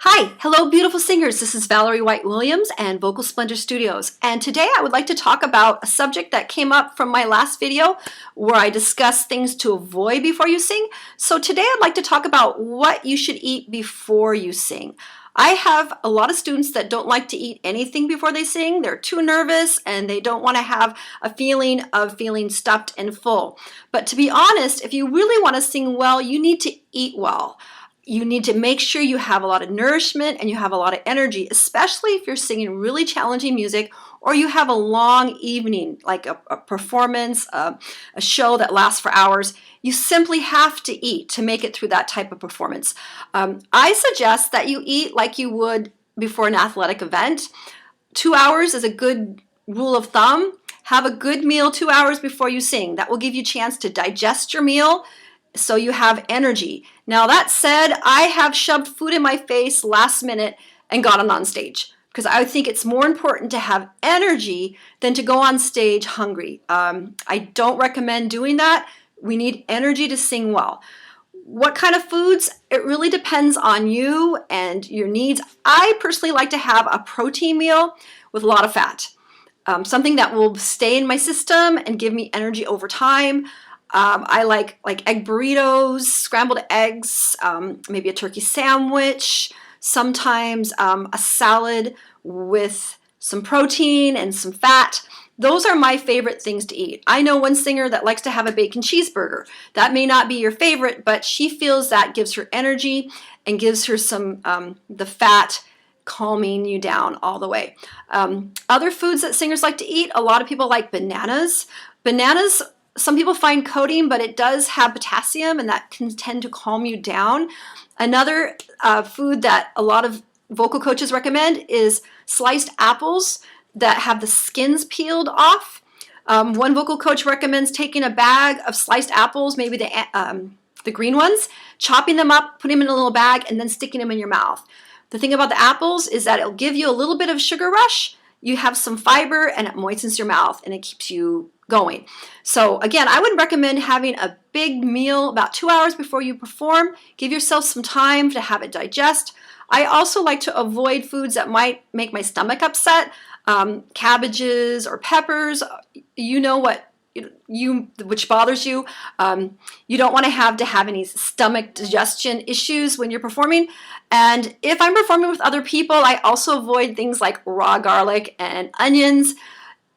Hi, hello beautiful singers. This is Valerie White-Williams and Vocal Splendor Studios. And today I would like to talk about a subject that came up from my last video where I discussed things to avoid before you sing. So today I'd like to talk about what you should eat before you sing. I have a lot of students that don't like to eat anything before they sing. They're too nervous and they don't want to have a feeling of feeling stuffed and full. But to be honest, if you really want to sing well, you need to eat well. You need to make sure you have a lot of nourishment and you have a lot of energy, especially if you're singing really challenging music or you have a long evening, like a performance, a show that lasts for hours. You simply have to eat to make it through that type of performance. I suggest that you eat like you would before an athletic event. 2 hours is a good rule of thumb. Have a good meal 2 hours before you sing. That will give you a chance to digest your meal, so you have energy. Now that said, I have shoved food in my face last minute and gotten on stage because I think it's more important to have energy than to go on stage hungry. I don't recommend doing that. We need energy to sing well. What kind of foods? It really depends on you and your needs. I personally like to have a protein meal with a lot of fat. Something that will stay in my system and give me energy over time. I like egg burritos, scrambled eggs, maybe a turkey sandwich, sometimes a salad with some protein and some fat. Those are my favorite things to eat. I know one singer that likes to have a bacon cheeseburger. That may not be your favorite, but she feels that gives her energy and gives her some the fat calming you down all the way. Other foods that singers like to eat, a lot of people like bananas. Bananas, some people find coating, but it does have potassium and that can tend to calm you down. Another food that a lot of vocal coaches recommend is sliced apples that have the skins peeled off. One vocal coach recommends taking a bag of sliced apples, maybe the green ones, chopping them up, putting them in a little bag, and then sticking them in your mouth. The thing about the apples is that it'll give you a little bit of sugar rush. You have some fiber and it moistens your mouth and it keeps you going. So again, I would recommend having a big meal about 2 hours before you perform. Give yourself some time to have it digest. I also like to avoid foods that might make my stomach upset. Cabbages or peppers, you know what which bothers you. You don't want to have any stomach digestion issues when you're performing. And if I'm performing with other people, I also avoid things like raw garlic and onions.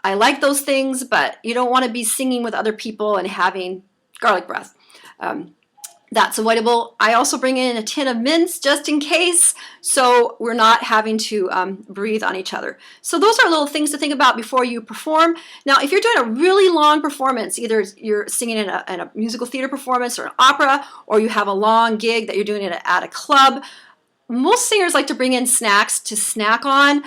I like those things, but you don't want to be singing with other people and having garlic breath. That's avoidable. I also bring in a tin of mints just in case, so we're not having to breathe on each other. So those are little things to think about before you perform. Now, if you're doing a really long performance, either you're singing in a musical theater performance or an opera, or you have a long gig that you're doing it at a club, most singers like to bring in snacks to snack on.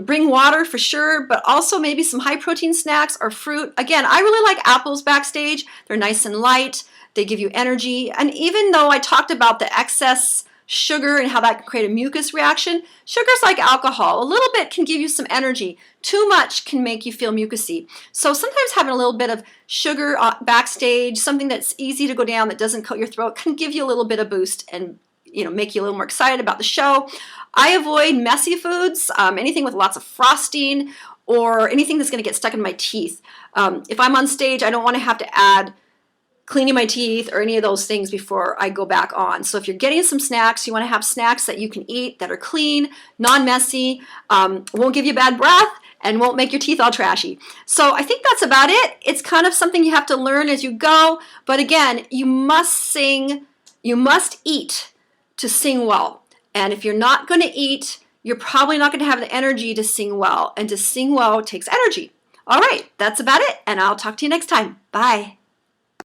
Bring water for sure, but also maybe some high protein snacks or fruit. Again, I really like apples backstage. They're nice and light. They give you energy. And even though I talked about the excess sugar and how that can create a mucus reaction, sugar's like alcohol. A little bit can give you some energy. Too much can make you feel mucusy. So sometimes having a little bit of sugar backstage, something that's easy to go down that doesn't coat your throat, can give you a little bit of boost and make you a little more excited about the show. I avoid messy foods, anything with lots of frosting or anything that's going to get stuck in my teeth. If I'm on stage, I don't want to have to add cleaning my teeth or any of those things before I go back on. So if you're getting some snacks, you want to have snacks that you can eat that are clean, non-messy, won't give you bad breath, and won't make your teeth all trashy. So I think that's about it. It's kind of something you have to learn as you go. But again, you must sing, you must eat to sing well. And if you're not going to eat, you're probably not going to have the energy to sing well. And to sing well takes energy. All right, that's about it. And I'll talk to you next time. Bye.